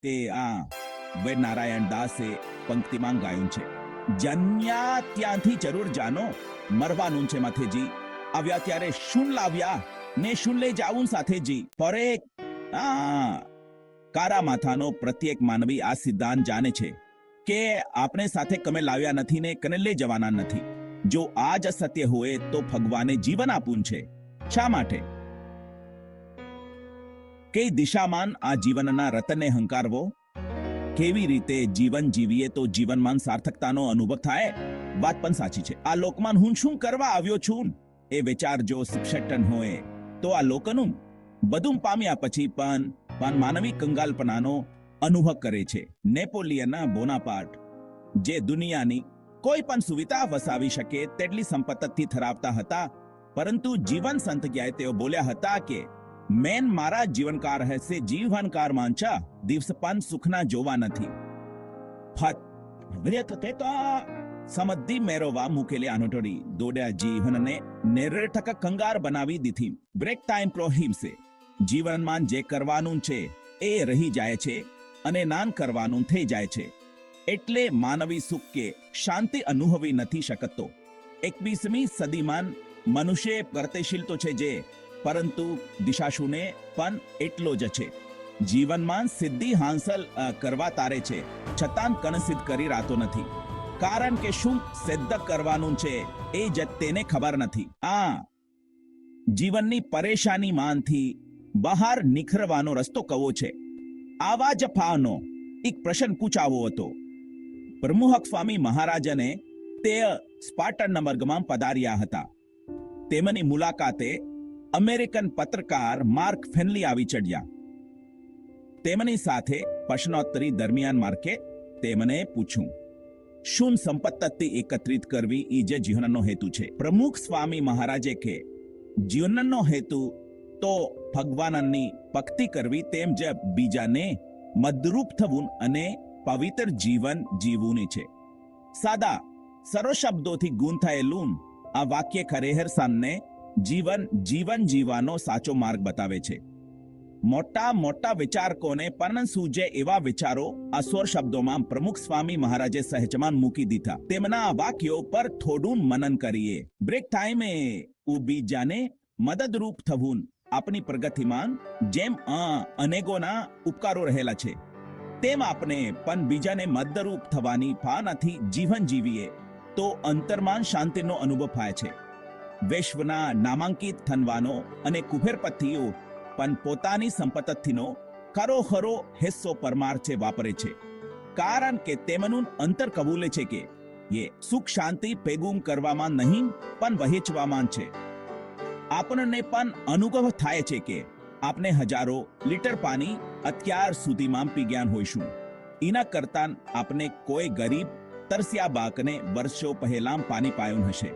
તે આ વેદ નારાયણ દાસે પંક્તિમાં ગાયું છે. જન્યા ત્યાંથી જરૂર જાનો, મરવાનું છે માથેજી. આવ્યા ત્યારે શું લાવ્યા ને શું લઈ જાવું સાથેજી. પરેક કારા માથાનો પ્રત્યેક માનવી આ સિદ્ધાંત જાણે છે કે આપણે સાથે કમે લાવ્યા નથી ને કને લઈ જવાના નથી. જો આ જ સત્ય હોય તો ભગવાને જીવન આપવું છે. શા માટે? કઈ દિશામાં આ જીવનના રતનને હંકારવો? કેવી રીતે જીવન જીવીએ તો જીવનમાં સાર્થકતાનો અનુભવ થાય? વાત પણ સાચી છે. આ લોકમાં હું શું કરવા આવ્યો છું એ વિચાર જો સુક્ષટન હોય તો આ લોકનું બધું પામ્યા પછી પણ માનવી કંગાલપનાનો અનુભવ કરે છે. નેપોલિયન બોનાપાર્ટ જે દુનિયાની કોઈ પણ સુવિધા વસાવી શકે તેટલી સંપત્તિ ધરાવતા હતા, પરંતુ જીવન સંત ક્યાંય તેઓ બોલ્યા હતા કે મેન મારા જીવનકાર હશે જીવનકાર માંચા દિવસ પણ સુખના જોવા નથી. સમદ્દી મેરોવા મૂકેલી આનોટોડી દોડ્યા જીવનને નિરર્થક કંગાર બનાવી દીધી. બ્રેક ટાઈમ પ્રોહિમસે જીવનમાં જે કરવાનું છે એ રહી જાય છે અને નાન કરવાનું થઈ જાય છે. એટલે માનવી સુખ કે શાંતિ અનુભવી નથી શકતો. 21મી સદીમાં મનુષ્ય પ્રગતિશીલ તો છે જે, પરંતુ દિશાશુને પણ એટલો જ છે. જીવનમાં સિદ્ધિ હાંસલ કરવા તારે છે, છતાં કણ સિદ્ધ કરી રાતો નથી. કારણ કે શું સિદ્ધ કરવાનું છે એ જ તેને ખબર નથી. આ જીવનની પરેશાની માંથી બહાર નીકળવાનો રસ્તો કવો છે? આવા જ ફાનો એક પ્રશ્ન પૂછાવો હતો. પ્રમુખ સ્વામી મહારાજને તે સ્પાર્ટન માર્ગમાં પધાર્યા હતા. તેમની મુલાકાતે અમેરિકન પત્રકાર માર્ક ફેનલી આવી ચડ્યા. તેમની સાથે પ્રશ્નોત્તરી દરમિયાન માર્કે તેમને પૂછ્યું, શું સંપત્તિ એકત્રિત કરવી એ જે જીવનનો હેતુ છે? પ્રમુખ સ્વામી મહારાજે કે જીવનનો હેતુ તો ભગવાનની ભક્તિ કરવી, તેમ જ બીજાને મદરૂપ થવું અને પવિત્ર જીવન જીવવું છે. સાદા સરળ શબ્દોથી ગુણ થયેલું આ વાક્ય ખરેખર સામને જીવન જીવવાનો સાચો માર્ગ બતાવે છે. મોટા મોટા વિચારકોને પણ સૂજે એવા વિચારો આ 16 શબ્દોમાં પ્રમુખ સ્વામી મહારાજે સહેજમાં મૂકી દીધા. તેમના વાક્યો પર થોડું મનન કરીએ. બ્રેક ટાઈમે બીજાને મદદરૂપ થવું આપણી પ્રગતિમાં જેમ અનેકોના ઉપકારો રહેલા છે, તેમ આપણે પણ બીજાને મદદરૂપ થવાની ભાવનાથી જીવન જીવીએ તો અંતરમાં શાંતિનો અનુભવ થાય છે. વિશ્વના નામાંકિત ધનવાનો અને કુબેરપતિઓ પણ પોતાની સંપત્તિનો ખરો હિસ્સો પરમાર્થે વાપરે છે, કારણ કે તેમનું અંતર કબૂલે છે કે એ સુખ શાંતિ ભેગું કરવામાં નહીં પણ વહેંચવામાં છે. આપણને પણ અનુભવ થાય છે કે આપણે હજારો લીટર પાણી અત્યાર સુધીમાં પી ગયા હોઈશું. એના કરતા આપણે કોઈ ગરીબ તરસ્યા બાકને વર્ષો પહેલા પાણી પાયું હશે.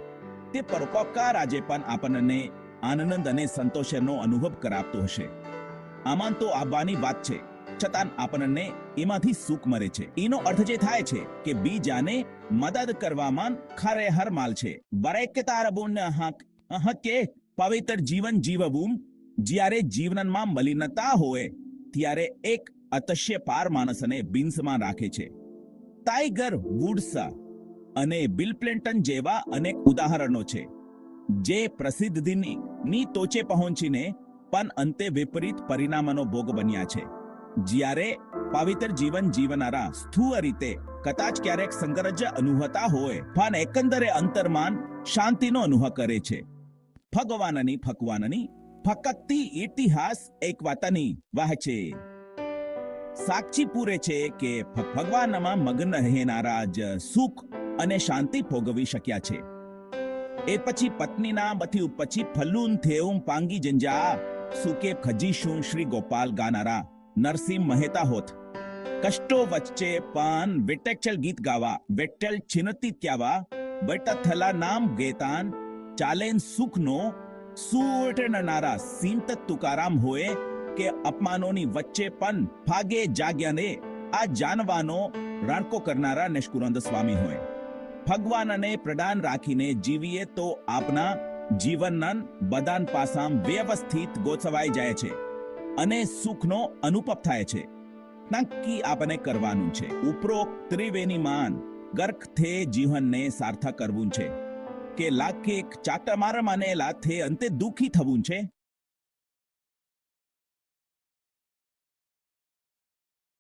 તે પરોપકાર આજે પણ આપણને આનંદ અને સંતોષનો અનુભવ કરાવતો હશે. આમાં તો આવવાની વાત છે, છતાં આપણને એમાંથી સુખ મળે છે. એનો અર્થ જે થાય છે કે બીજાને મદદ કરવામાં ખરેખર માલ છે. કે પવિત્ર જીવન જીવવું જ્યારે જીવનમાં મલિનતા હોય ત્યારે એક અતશ્ય પાર માણસને બિન્સમાં રાખે છે. ટાઈગર વુડ્સ અને બિલ ક્લિન્ટન જેવા અનેક ઉદાહરણો છે જે પ્રસિદ્ધિની ટોચે પહોંચીને પણ અંતે વિપરીત પરિણામનો ભોગ બન્યા છે. જ્યારે પવિત્ર જીવન જીવનારા સ્થૂળ રીતે કદાચ ક્યારેક સંઘર્ષ અનુભવતા હોય પણ એકંદરે અંતરમાં શાંતિનો અનુભવ કરે છે. ભગવાનની ફકત ઇતિહાસ એક વાતની વાહ છે. સાક્ષી પૂરે છે કે ભગવાનમાં મગ્ન રહેનારા જ સુખ અને શાંતિ ભોગવી શક્યા છે. એ પછી પત્નીના બથી પછી ફલ્લુન થેઉં પાંગી જંજા સુકે ખજીશું શ્રી ગોપાલ ગાનારા નરસિંહ મહેતા હોત. કષ્ટો વચ્ચે પણ વિટેચલ ગીત ગાવા, વેટેલ ચિનતી ત્યાવા, બેટથલા નામ ગેતાન ચાલેન સુખનો સુટનારા સિંત તુકારામ હોય કે અપમાનોની વચ્ચે પણ ભાગે જાગ્યાને આ જાનવાનો રાણકો કરનારા નિષ્કુળાનંદ સ્વામી હોય. ભગવાનને પ્રદાન રાખીને જીવીએ તો આપના જીવનના બધા પાસાં વ્યવસ્થિત ગોઠવાઈ જાય છે અને સુખનો અનુભવ થાય છે. નક્કી આપણે કરવાનું છે. ઉપરોક્ત ત્રિવેણી માન ગર્કથે જીવનને સાર્થક કરવું છે કે લાખે ચાટમાર માનેલા થે અંતે દુઃખી થવું છે.